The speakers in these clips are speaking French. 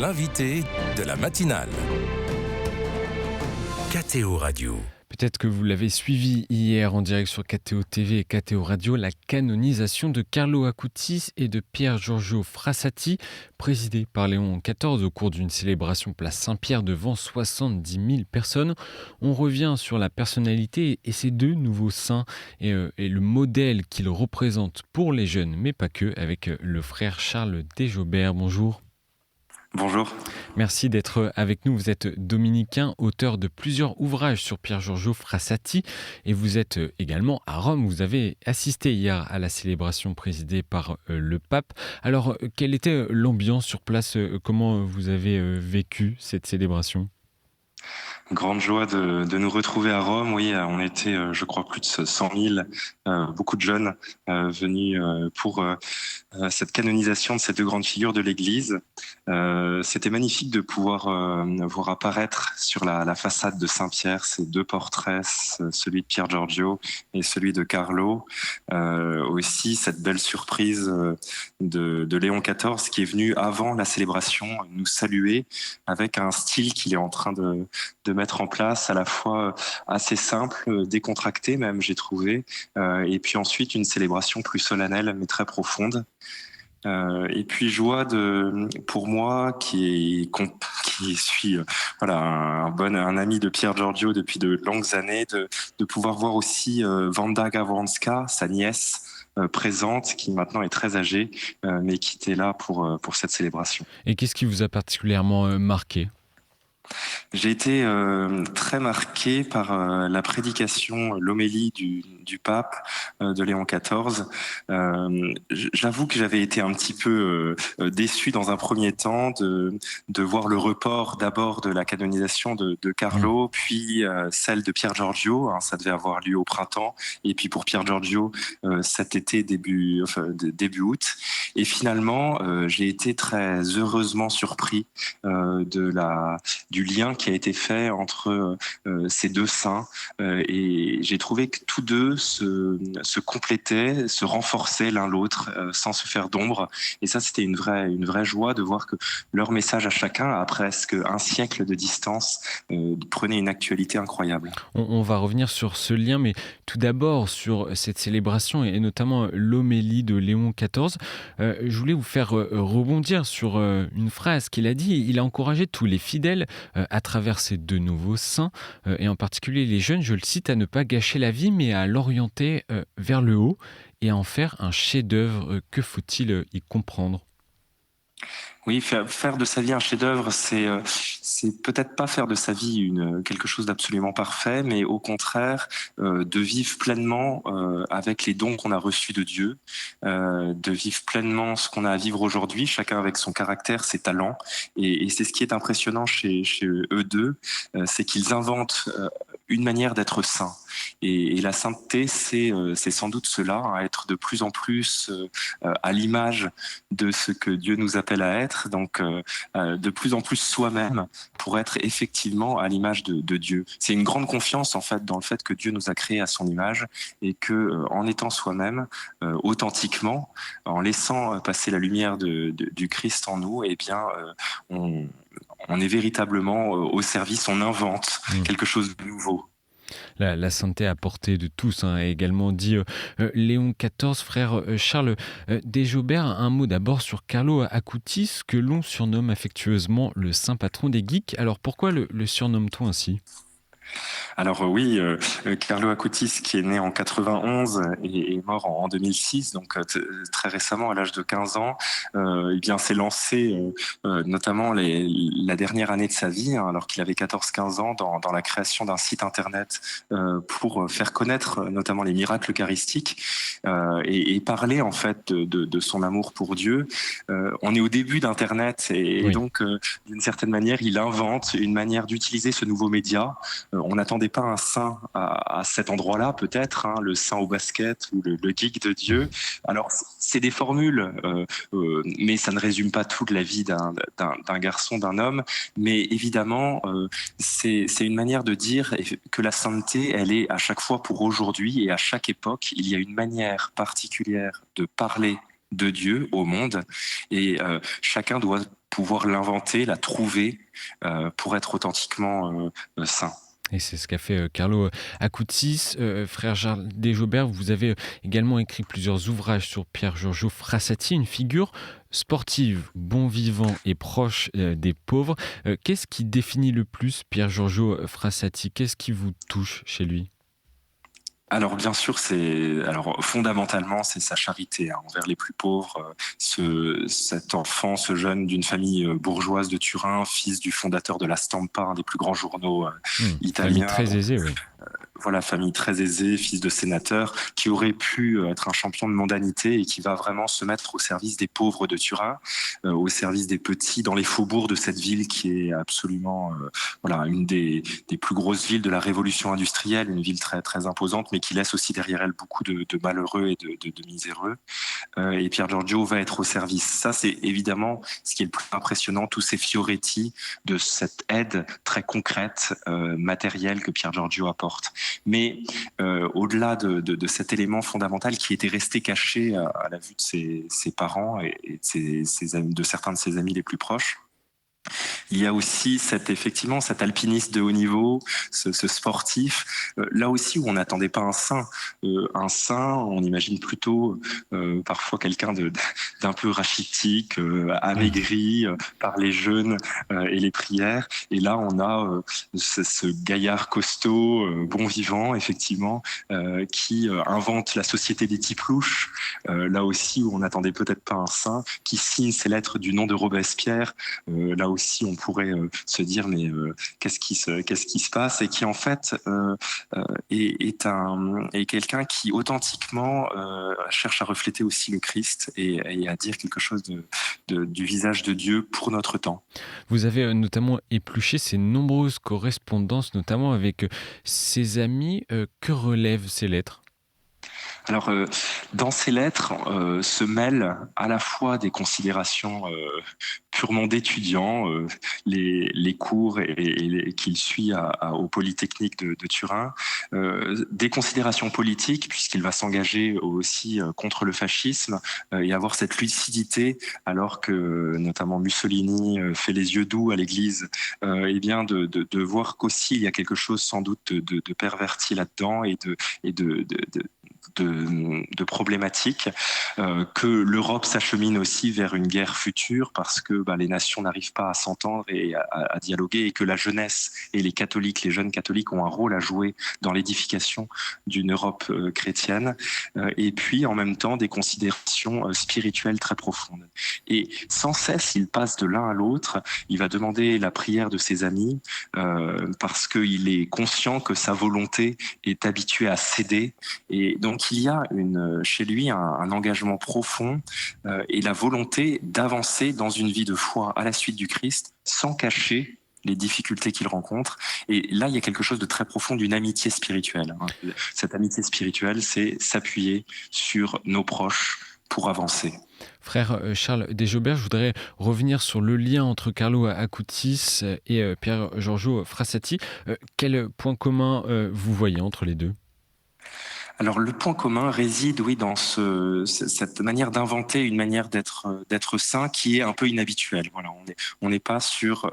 l'invité de la matinale. KTO Radio. Peut-être que vous l'avez suivi hier en direct sur KTO TV et KTO Radio, la canonisation de Carlo Acutis et de Pier Giorgio Frassati, présidée par Léon XIV au cours d'une célébration place Saint-Pierre devant 70 000 personnes. On revient sur la personnalité et ces deux nouveaux saints et le modèle qu'ils représentent pour les jeunes, mais pas que, avec le frère Charles Desjobert. Bonjour. Bonjour. Merci d'être avec nous. Vous êtes dominicain, auteur de plusieurs ouvrages sur Pier Giorgio Frassati et vous êtes également à Rome. Vous avez assisté hier à la célébration présidée par le pape. Alors, quelle était l'ambiance sur place? Comment vous avez vécu cette célébration? Grande joie de nous retrouver à Rome. Oui, on était, je crois, plus de 100 000, beaucoup de jeunes venus pour cette canonisation de ces deux grandes figures de l'Église. C'était magnifique de pouvoir voir apparaître sur la façade de Saint-Pierre ces deux portraits, celui de Pier Giorgio et celui de Carlo. Aussi cette belle surprise de Léon XIV qui est venu avant la célébration nous saluer avec un style qu'il est en train de mettre en place, à la fois assez simple, décontracté même, j'ai trouvé, et puis ensuite une célébration plus solennelle mais très profonde. Et puis joie pour moi qui suis un ami de Pier Giorgio depuis de longues années, de pouvoir voir aussi Wanda Gawronska, sa nièce, présente, qui maintenant est très âgée, mais qui était là pour cette célébration. Et qu'est-ce qui vous a particulièrement marqué ? J'ai été très marqué par la prédication, l'homélie du pape, de Léon XIV. J'avoue que j'avais été un petit peu déçu dans un premier temps de voir le report d'abord de la canonisation de Carlo, puis celle de Pier Giorgio. Ça devait avoir lieu au printemps, et puis pour Pier Giorgio cet été début août. Et finalement, j'ai été très heureusement surpris du lien qui a été fait entre ces deux saints, et j'ai trouvé que tous deux se complétaient, se renforçaient l'un l'autre sans se faire d'ombre, et ça c'était une vraie joie de voir que leur message à chacun, à presque un siècle de distance, prenait une actualité incroyable. On va revenir sur ce lien, mais tout d'abord sur cette célébration et notamment l'homélie de Léon XIV. Je voulais vous faire rebondir sur une phrase qu'il a dit. Il a encouragé tous les fidèles à travers ces deux nouveaux saints, et en particulier les jeunes, je le cite, à ne pas gâcher la vie, mais à l'orienter vers le haut et à en faire un chef-d'œuvre. Que faut-il y comprendre ? Oui, faire de sa vie un chef-d'œuvre, c'est peut-être pas faire de sa vie quelque chose d'absolument parfait, mais au contraire de vivre pleinement avec les dons qu'on a reçus de Dieu, de vivre pleinement ce qu'on a à vivre aujourd'hui, chacun avec son caractère, ses talents, et c'est ce qui est impressionnant chez eux deux, c'est qu'ils inventent une manière d'être saint. Et la sainteté, c'est sans doute cela, être de plus en plus à l'image de ce que Dieu nous appelle à être, donc de plus en plus soi-même pour être effectivement à l'image de Dieu. C'est une grande confiance en fait dans le fait que Dieu nous a créés à son image, et que en étant soi-même authentiquement, en laissant passer la lumière du Christ en nous, eh bien on est véritablement au service, on invente quelque chose de nouveau. La sainteté à portée de tous, a également dit Léon XIV. Frère Charles Desjobert, un mot d'abord sur Carlo Acutis, que l'on surnomme affectueusement le saint patron des geeks. Alors pourquoi le surnomme-t-on ainsi ? Alors oui, Carlo Acutis, qui est né en 91 et est mort en 2006, donc très récemment, à l'âge de 15 ans, eh bien s'est lancé notamment la dernière année de sa vie, alors qu'il avait 14-15 ans, dans la création d'un site internet pour faire connaître notamment les miracles eucharistiques et parler en fait de son amour pour Dieu. On est au début d'Internet, et donc d'une certaine manière, il invente une manière d'utiliser ce nouveau média. On n'attendait pas un saint à cet endroit-là, peut-être, le saint au basket ou le geek de Dieu. Alors, c'est des formules, mais ça ne résume pas toute la vie d'un garçon, d'un homme. Mais évidemment, c'est une manière de dire que la sainteté, elle est à chaque fois pour aujourd'hui, et à chaque époque, il y a une manière particulière de parler de Dieu au monde, et chacun doit pouvoir l'inventer, la trouver pour être authentiquement saint. Et c'est ce qu'a fait Carlo Acutis. Frère Charles Desjobert, vous avez également écrit plusieurs ouvrages sur Pier Giorgio Frassati, une figure sportive, bon vivant et proche des pauvres. Qu'est-ce qui définit le plus Pier Giorgio Frassati? Qu'est-ce qui vous touche chez lui? Alors bien sûr, fondamentalement, c'est sa charité envers les plus pauvres. Cet enfant, ce jeune d'une famille bourgeoise de Turin, fils du fondateur de la Stampa, un des plus grands journaux italiens. Famille très aisée, oui. Voilà, famille très aisée, fils de sénateur, qui aurait pu être un champion de mondanité et qui va vraiment se mettre au service des pauvres de Turin, au service des petits, dans les faubourgs de cette ville qui est absolument une des plus grosses villes de la révolution industrielle, une ville très, très imposante, mais qui laisse aussi derrière elle beaucoup de malheureux et de miséreux. Et Pier Giorgio va être au service. Ça, c'est évidemment ce qui est le plus impressionnant, tous ces fioretti de cette aide très concrète, matérielle que Pier Giorgio apporte. Mais au-delà de cet élément fondamental qui était resté caché à la vue de ses parents et de certains de ses amis les plus proches, il y a aussi cet alpiniste de haut niveau, ce sportif, là aussi où on n'attendait pas un saint. Un saint, on imagine plutôt parfois quelqu'un d'un peu rachitique, amaigri par les jeûnes et les prières. Et là, on a ce gaillard costaud, bon vivant, effectivement, qui invente la société des types louches, là aussi où on n'attendait peut-être pas un saint, qui signe ses lettres du nom de Robespierre, là aussi on pourrait se dire mais qu'est-ce qui se passe, et qui en fait est quelqu'un qui authentiquement cherche à refléter aussi le Christ et à dire quelque chose du visage de Dieu pour notre temps. Vous avez notamment épluché ces nombreuses correspondances, notamment avec ses amis. Que relèvent ces lettres? Alors, dans ces lettres se mêlent à la fois des considérations purement d'étudiants, les cours qu'il suit au Polytechnique de Turin, des considérations politiques, puisqu'il va s'engager aussi contre le fascisme et avoir cette lucidité, alors que notamment Mussolini fait les yeux doux à l'Église, et bien de voir qu'aussi il y a quelque chose sans doute de perverti là-dedans et de problématiques, que l'Europe s'achemine aussi vers une guerre future parce que les nations n'arrivent pas à s'entendre et à dialoguer, et que la jeunesse et les jeunes catholiques ont un rôle à jouer dans l'édification d'une Europe chrétienne, et puis en même temps des considérations spirituelles très profondes. Et sans cesse, il passe de l'un à l'autre. Il va demander la prière de ses amis parce qu'il est conscient que sa volonté est habituée à céder, et donc il y a chez lui un engagement profond et la volonté d'avancer dans une vie de foi à la suite du Christ sans cacher les difficultés qu'il rencontre. Et là, il y a quelque chose de très profond d'une amitié spirituelle. Cette amitié spirituelle, c'est s'appuyer sur nos proches pour avancer. Frère Charles Desjobert, je voudrais revenir sur le lien entre Carlo Acutis et Pier Giorgio Frassati. Quel point commun vous voyez entre les deux? Alors le point commun réside, oui, dans cette manière d'inventer une manière d'être saint qui est un peu inhabituelle. Voilà, on n'est pas sur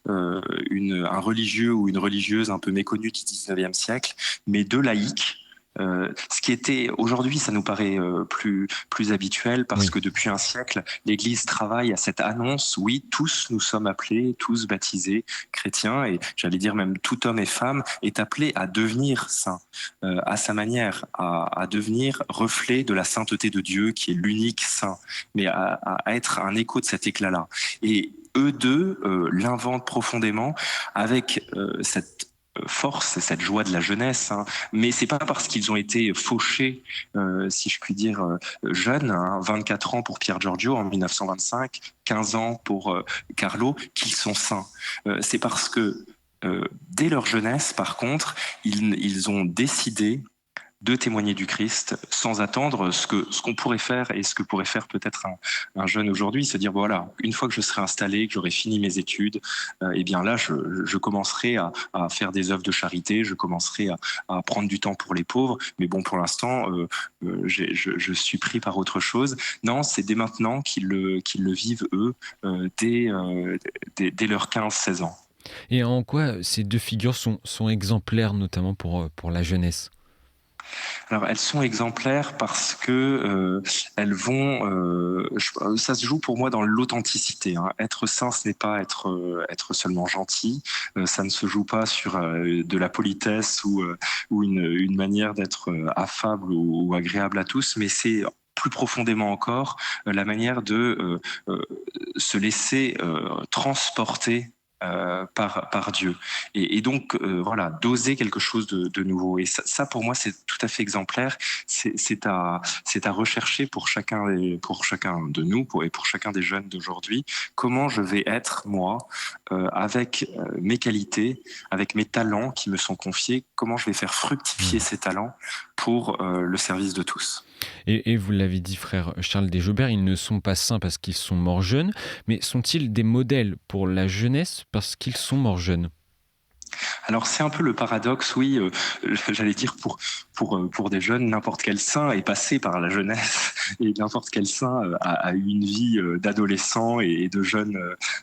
un religieux ou une religieuse un peu méconnue du 19e siècle, mais deux laïcs. Ce qui était aujourd'hui, ça nous paraît plus habituel parce que depuis un siècle, l'Église travaille à cette annonce. Oui, tous nous sommes appelés, tous baptisés chrétiens, et j'allais dire même tout homme et femme est appelé à devenir saint à sa manière, à devenir reflet de la sainteté de Dieu qui est l'unique saint, mais à être un écho de cet éclat-là. Et eux deux l'inventent profondément avec cette force, cette joie de la jeunesse, mais c'est pas parce qu'ils ont été fauchés, si je puis dire, jeunes, 24 ans pour Pier Giorgio en 1925, 15 ans pour Carlo, qu'ils sont saints. C'est parce que dès leur jeunesse, par contre, ils ont décidé de témoigner du Christ sans attendre ce qu'on pourrait faire et ce que pourrait faire peut-être un jeune aujourd'hui, se dire voilà, une fois que je serai installé, que j'aurai fini mes études, eh bien là je commencerai à faire des œuvres de charité, je commencerai à prendre du temps pour les pauvres, mais bon pour l'instant je suis pris par autre chose. Non, c'est dès maintenant qu'ils le vivent eux, dès leurs 15-16 ans. Et en quoi ces deux figures sont exemplaires, notamment pour la jeunesse? Alors elles sont exemplaires parce que elles vont, ça se joue pour moi dans l'authenticité. Hein. Être saint, ce n'est pas être seulement gentil. Ça ne se joue pas sur de la politesse ou une manière d'être affable ou agréable à tous, mais c'est plus profondément encore la manière de se laisser transporter par Dieu. Et donc, voilà, d'oser quelque chose de nouveau. Et ça, pour moi, c'est tout à fait exemplaire. C'est à rechercher pour chacun de nous et pour chacun des jeunes d'aujourd'hui. Comment je vais être, moi, avec mes qualités, avec mes talents qui me sont confiés, comment je vais faire fructifier ces talents pour le service de tous. Et vous l'avez dit, frère Charles Desjobert, ils ne sont pas saints parce qu'ils sont morts jeunes, mais sont-ils des modèles pour la jeunesse parce qu'ils sont morts jeunes? Alors c'est un peu le paradoxe, oui, j'allais dire pour des jeunes, n'importe quel saint est passé par la jeunesse et n'importe quel saint a eu une vie d'adolescent et de jeunes,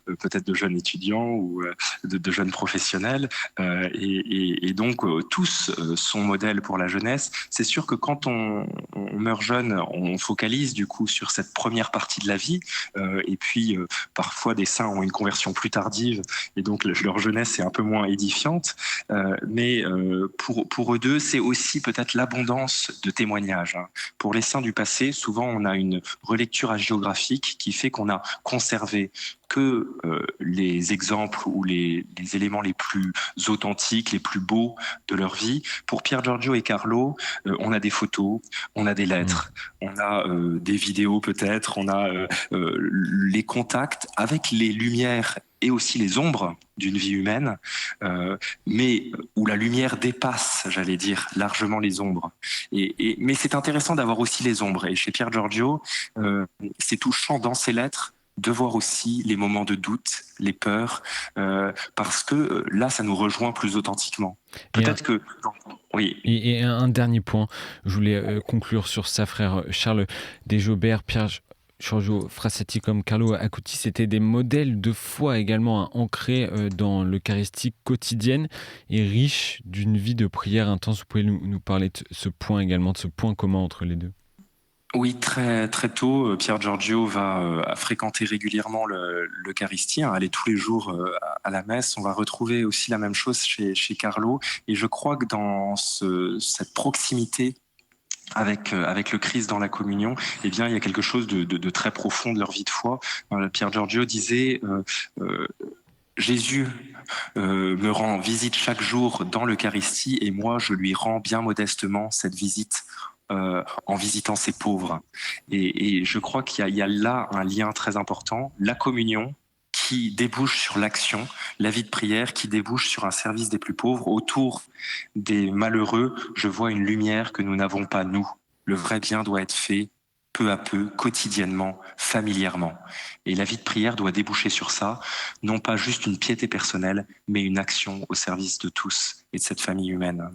peut-être de jeunes étudiants ou de jeunes professionnels, et donc tous sont modèles pour la jeunesse. C'est sûr que quand on meurt jeune, on focalise du coup sur cette première partie de la vie, et puis parfois des saints ont une conversion plus tardive et donc leur jeunesse est un peu moins édifiante. Mais pour eux deux, c'est aussi peut-être l'abondance de témoignages. Hein. Pour les saints du passé, souvent on a une relecture hagiographique qui fait qu'on a conservé que les exemples ou les éléments les plus authentiques, les plus beaux de leur vie. Pour Pier Giorgio et Carlo, on a des photos, on a des lettres, on a des vidéos peut-être, on a les contacts avec les lumières et aussi les ombres d'une vie humaine, mais où la lumière dépasse, j'allais dire, largement les ombres. Mais c'est intéressant d'avoir aussi les ombres. Et chez Pier Giorgio, c'est touchant dans ses lettres de voir aussi les moments de doute, les peurs, parce que là, ça nous rejoint plus authentiquement. Peut-être que... Oui. Et un dernier point, je voulais conclure sur ça, frère Charles Desjobert, Pier Giorgio Frassati comme Carlo Acutis, c'était des modèles de foi également ancrés dans l'Eucharistie quotidienne et riches d'une vie de prière intense. Vous pouvez nous parler de ce point également, de ce point commun entre les deux? Oui, très très tôt, Pier Giorgio va fréquenter régulièrement l'Eucharistie, hein, aller tous les jours à la messe. On va retrouver aussi la même chose chez Carlo. Et je crois que dans cette proximité avec le Christ dans la communion, eh bien, il y a quelque chose de très profond de leur vie de foi. Pier Giorgio disait Jésus me rend visite chaque jour dans l'Eucharistie et moi, je lui rends bien modestement cette visite en visitant ces pauvres. Et je crois qu'il y a là un lien très important, la communion qui débouche sur l'action, la vie de prière qui débouche sur un service des plus pauvres. Autour des malheureux, je vois une lumière que nous n'avons pas, nous. Le vrai bien doit être fait peu à peu, quotidiennement, familièrement. Et la vie de prière doit déboucher sur ça, non pas juste une piété personnelle, mais une action au service de tous et de cette famille humaine.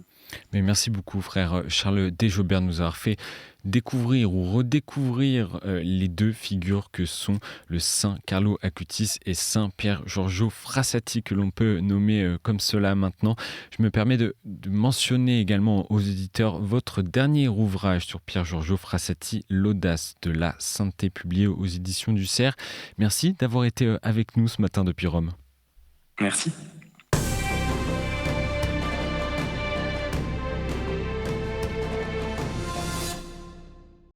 Mais merci beaucoup, frère Charles Desjobert, de nous avoir fait découvrir ou redécouvrir les deux figures que sont le saint Carlo Acutis et saint Pier Giorgio Frassati, que l'on peut nommer comme cela maintenant. Je me permets de mentionner également aux éditeurs votre dernier ouvrage sur Pier Giorgio Frassati, L'audace de la sainteté, publié aux éditions du Cerf. Merci d'avoir été avec nous ce matin depuis Rome. Merci.